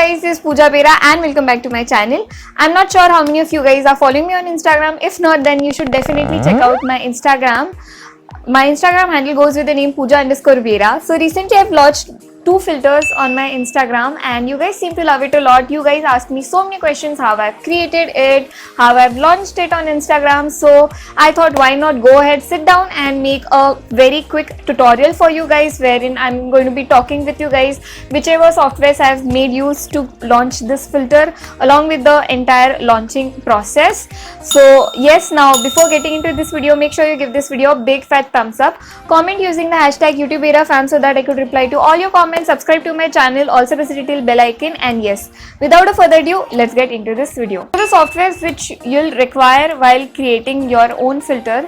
guys, this is Pooja Bera and welcome back to my channel. I'm not sure how many of you guys are following me on Instagram. If not, then you should definitely check out my Instagram. My Instagram handle goes with the name Pooja_Bera. So recently I've launched 2 filters on my Instagram and you guys seem to love it a lot. You guys asked me so many questions, how I've created it, how I've launched it on Instagram. So I thought why not go ahead, sit down and make a very quick tutorial for you guys wherein I'm going to be talking with you guys whichever softwares I've made use to launch this filter along with the entire launching process. So yes, now before getting into this video, make sure you give this video a big fat thumbs up, comment using the hashtag YouTubeBeraFam so that I could reply to all your comments, subscribe to my channel, also press the little bell icon, and yes, without a further ado, let's get into this video. So the softwares which you'll require while creating your own filter: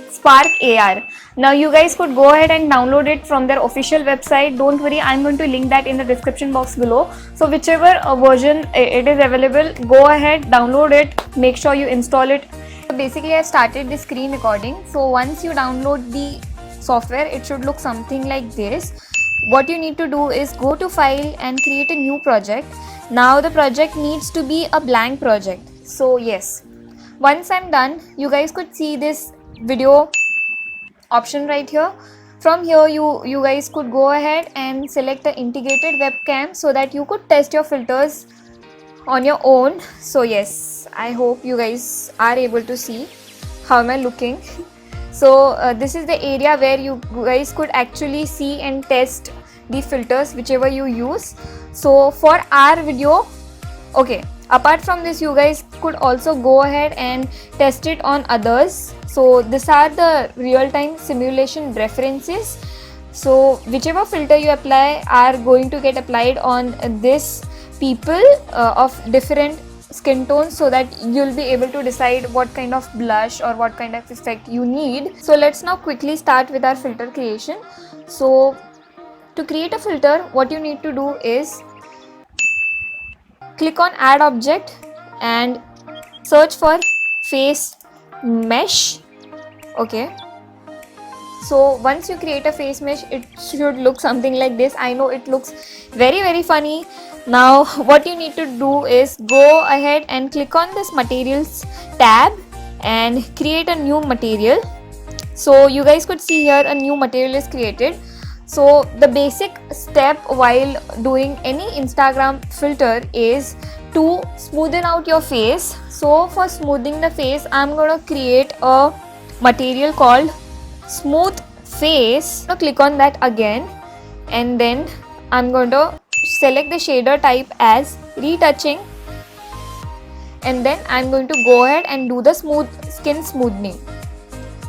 Spark AR. Now you guys could go ahead and download it from their official website. Don't worry, I'm going to link that in the description box below. So whichever version it is available, go ahead, download it, make sure you install it. So basically I started the screen recording. So once you download the software, it should look something like this. What you need to do is go to file and create a new project. Now the project needs to be a blank project. So yes, once I'm done, you guys could see this video option right here. From here you guys could go ahead and select the integrated webcam so that you could test your filters on your own. So yes, I hope you guys are able to see how am I looking. So this is the area where you guys could actually see and test the filters whichever you use. So for our video, okay, apart from this, you guys could also go ahead and test it on others. So these are the real-time simulation references. So whichever filter you apply are going to get applied on this people of different skin tones so that you'll be able to decide what kind of blush or what kind of effect you need. So let's now quickly start with our filter creation. So to create a filter, what you need to do is click on add object and search for face mesh. Okay, so once you create a face mesh, it should look something like this. I know it looks very funny. Now what you need to do is go ahead and click on this materials tab and create a new material. So you guys could see here a new material is created. So the basic step while doing any Instagram filter is to smoothen out your face. So for smoothing the face, I'm gonna create a material called smooth face. Now click on that again and then I'm going to select the shader type as retouching and then I'm going to go ahead and do the skin smoothing.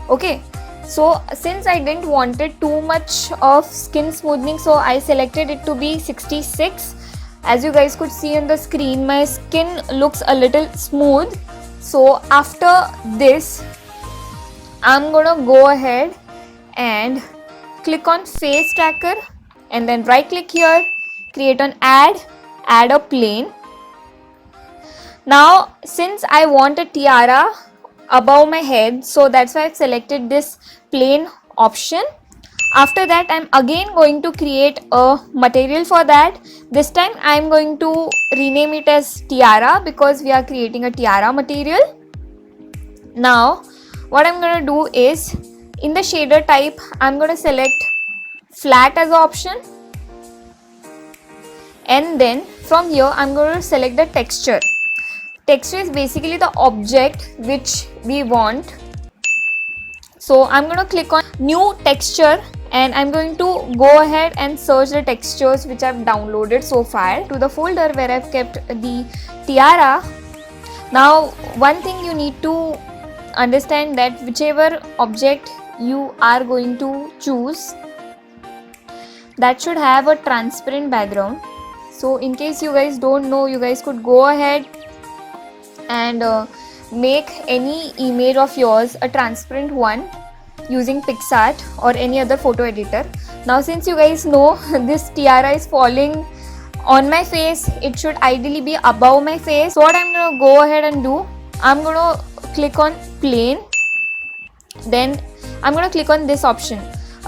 Okay, so since I didn't wanted too much of skin smoothing, so I selected it to be 66. As you guys could see on the screen, my skin looks a little smooth. So after this, I'm gonna go ahead and click on face tracker and then right click here, create an add a plane. Now since I want a tiara above my head, so that's why I've selected this plane option. After that, I'm again going to create a material for that. This time I'm going to rename it as tiara because we are creating a tiara material. Now what I'm going to do is in the shader type, I'm going to select flat as an option and then from here I'm going to select the texture. Texture is basically the object which we want. So I'm going to click on new texture and I'm going to go ahead and search the textures which I've downloaded so far to the folder where I've kept the tiara. Now one thing you need to understand that whichever object you are going to choose, that should have a transparent background. So in case you guys don't know, you guys could go ahead and make any image of yours a transparent one using PicsArt or any other photo editor. Now since you guys know this tiara is falling on my face, it should ideally be above my face. So what I'm gonna go ahead and do, I'm gonna click on plane, then I'm gonna click on this option.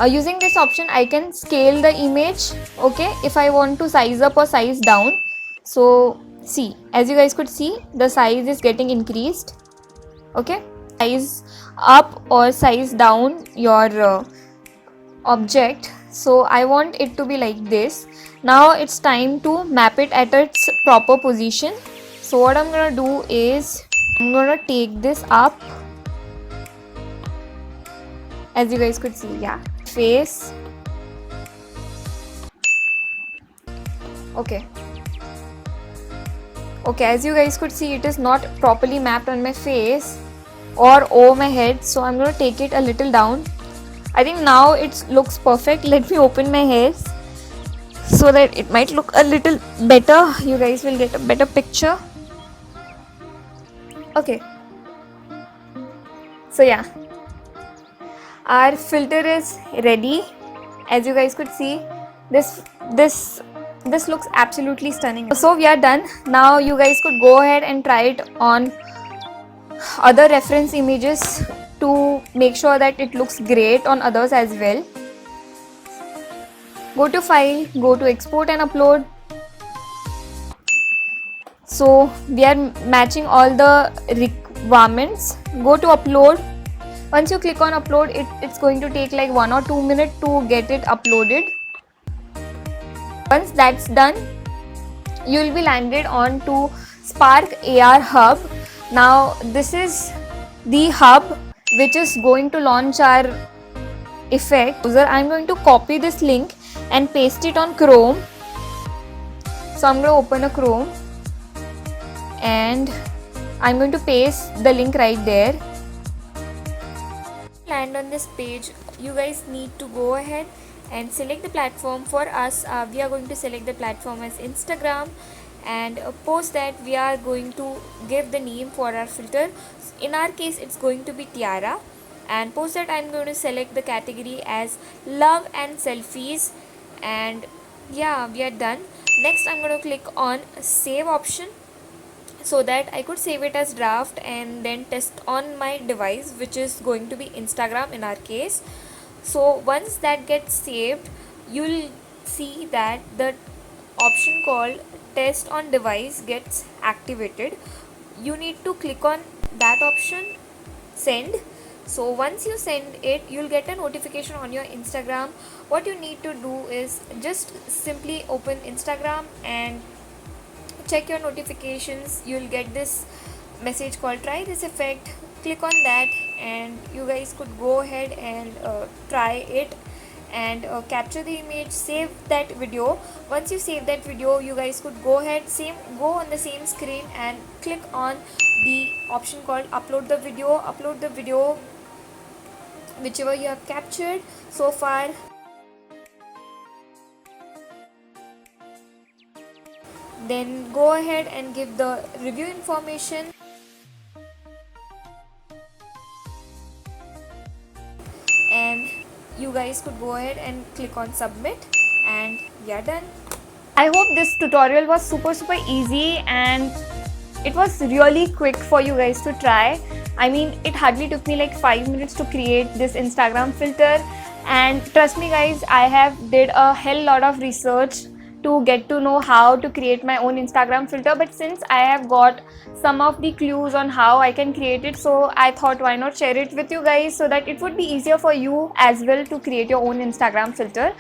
Using this option I can scale the image. Okay, if I want to size up or size down, So see, as you guys could see, the size is getting increased. Okay, size up or size down your object. So I want it to be like this. Now it's time to map it at its proper position. So what I'm gonna do is I'm gonna take this up, as you guys could see. Yeah, face. Okay, as you guys could see, it is not properly mapped on my face or over my head, so I'm going to take it a little down. I think now it looks perfect. Let me open my hairs so that it might look a little better. You guys will get a better picture. Okay, so yeah, our filter is ready. As you guys could see, this looks absolutely stunning. So we are done. Now you guys could go ahead and try it on other reference images to make sure that it looks great on others as well. Go to file, go to export and upload. So we are matching all the requirements. Go to upload. Once you click on upload, it's going to take like 1 or 2 minutes to get it uploaded. Once that's done, you will be landed on to Spark AR Hub. Now this is the hub which is going to launch our effect. I'm going to copy this link and paste it on Chrome. So I'm going to open a Chrome and I'm going to paste the link right there. Land on this page, you guys need to go ahead and select the platform. For us, we are going to select the platform as Instagram, and post that we are going to give the name for our filter. In our case, it's going to be Tiara, and post that I'm going to select the category as love and selfies, and yeah, we are done. Next, I'm going to click on save option so that I could save it as draft and then test on my device, which is going to be Instagram in our case. So once that gets saved, you'll see that the option called test on device gets activated. You need to click on that option, send. So once you send it, you'll get a notification on your Instagram. What you need to do is just simply open Instagram and check your notifications. You'll get this message called try this effect. Click on that and you guys could go ahead and try it and capture the image, save that video. Once you save that video, you guys could go ahead, go on the same screen and click on the option called upload the video whichever you have captured so far. Then go ahead and give the review information and you guys could go ahead and click on submit and we are done. I hope this tutorial was super easy and it was really quick for you guys to try. I mean, it hardly took me like 5 minutes to create this Instagram filter, and trust me guys, I have did a hell lot of research to get to know how to create my own Instagram filter, but since I have got some of the clues on how I can create it, so I thought why not share it with you guys so that it would be easier for you as well to create your own Instagram filter.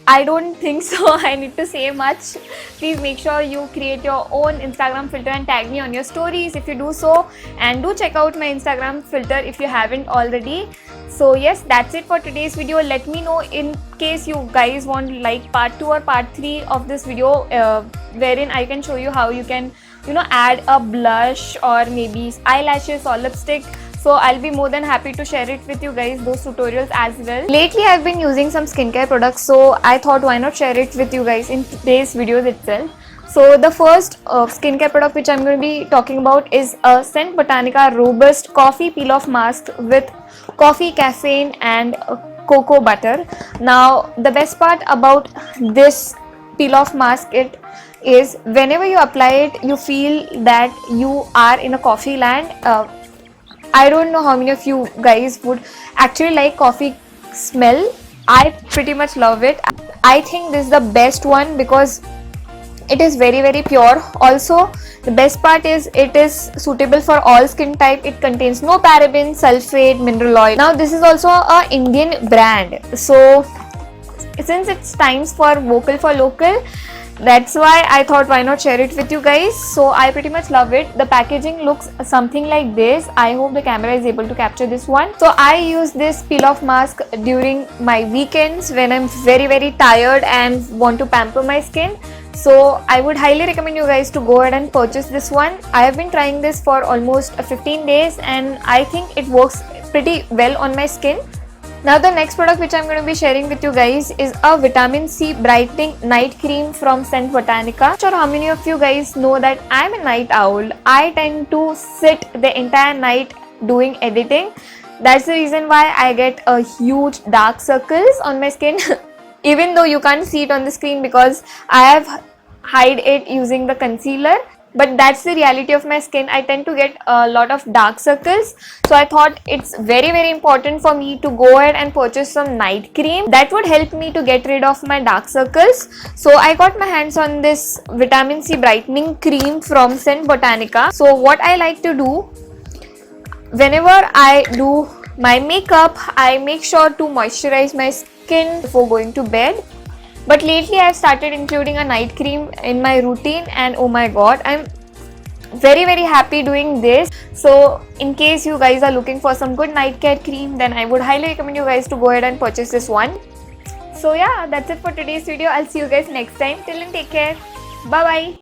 I don't think so I need to say much. Please make sure you create your own Instagram filter and tag me on your stories if you do so, and do check out my Instagram filter if you haven't already. So yes, that's it for today's video. Let me know in case you guys want like part 2 or part 3 of this video wherein I can show you how you can add a blush or maybe eyelashes or lipstick. So I'll be more than happy to share it with you guys, those tutorials as well. Lately I've been using some skincare products, so I thought why not share it with you guys in today's videos itself. So the first skincare product which I'm going to be talking about is a Scent Botanica Robust Coffee Peel Off Mask with coffee, caffeine and cocoa butter. Now the best part about this peel off mask is whenever you apply it, you feel that you are in a coffee land. I don't know how many of you guys would actually like coffee smell. I pretty much love it. I think this is the best one because It is very pure. Also, the best part is it is suitable for all skin type. It contains no parabens, sulfate, mineral oil. Now this is also a Indian brand, so since it's times for vocal for local, that's why I thought why not share it with you guys. So I pretty much love it. The packaging looks something like this. I hope the camera is able to capture this one. So I use this peel off mask during my weekends when I'm very tired and want to pamper my skin. So I would highly recommend you guys to go ahead and purchase this one. I have been trying this for almost 15 days and I think it works pretty well on my skin. Now the next product which I'm going to be sharing with you guys is a vitamin C brightening night cream from Scent Botanica. Not sure how many of you guys know that I'm a night owl. I tend to sit the entire night doing editing. That's the reason why I get a huge dark circles on my skin. Even though you can't see it on the screen because I have hide it using the concealer, but that's the reality of my skin. I tend to get a lot of dark circles, so I thought it's very important for me to go ahead and purchase some night cream that would help me to get rid of my dark circles. So I got my hands on this vitamin C brightening cream from Scent Botanica. So what I like to do whenever I do my makeup, I make sure to moisturize my skin before going to bed. But lately I've started including a night cream in my routine and oh my god, I'm very happy doing this. So in case you guys are looking for some good night care cream, then I would highly recommend you guys to go ahead and purchase this one. So yeah, that's it for today's video. I'll see you guys next time. Till then, take care. Bye bye.